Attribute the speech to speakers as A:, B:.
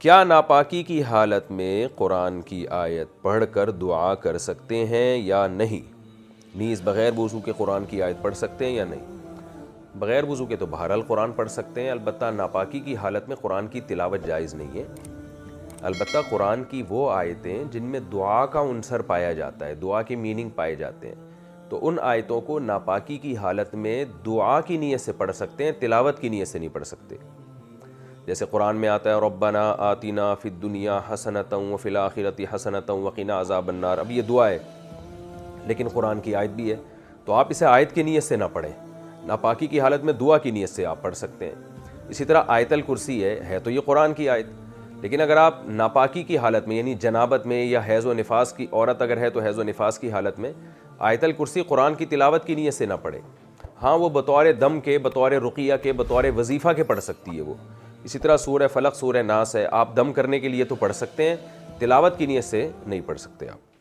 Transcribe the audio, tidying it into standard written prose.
A: کیا ناپاکی کی حالت میں قرآن کی آیت پڑھ کر دعا کر سکتے ہیں یا نہیں؟ نیز بغیر وضو کے قرآن کی آیت پڑھ سکتے ہیں یا نہیں؟ بغیر وضو کے تو بہرحال قرآن پڑھ سکتے ہیں، البتہ ناپاکی کی حالت میں قرآن کی تلاوت جائز نہیں ہے۔ البتہ قرآن کی وہ آیتیں جن میں دعا کا عنصر پایا جاتا ہے، دعا کے میننگ پائے جاتے ہیں، تو ان آیتوں کو ناپاکی کی حالت میں دعا کی نیت سے پڑھ سکتے ہیں، تلاوت کی نیت سے نہیں پڑھ سکتے۔ جیسے قرآن میں آتا ہے ربنا آتنا فی الدنیا حسنۃ وفی الآخرۃ حسنۃ وقنا عذاب النار، اب یہ دعا ہے لیکن قرآن کی آیت بھی ہے، تو آپ اسے آیت کی نیت سے نہ پڑھیں، ناپاکی کی حالت میں دعا کی نیت سے آپ پڑھ سکتے ہیں۔ اسی طرح آیت الکرسی ہے تو یہ قرآن کی آیت، لیکن اگر آپ ناپاکی کی حالت میں یعنی جنابت میں یا حیض و نفاس کی عورت اگر ہے تو حیض و نفاس کی حالت میں آیت الکرسی قرآن کی تلاوت کی نیت سے نہ پڑھیں۔ ہاں وہ بطور دم کے، بطور رقیہ کے، بطور وظیفہ کے پڑھ سکتی ہے وہ۔ اسی طرح سورہ فلق، سورہ ناس ہے، آپ دم کرنے کے لیے تو پڑھ سکتے ہیں، تلاوت کی نیت سے نہیں پڑھ سکتے آپ۔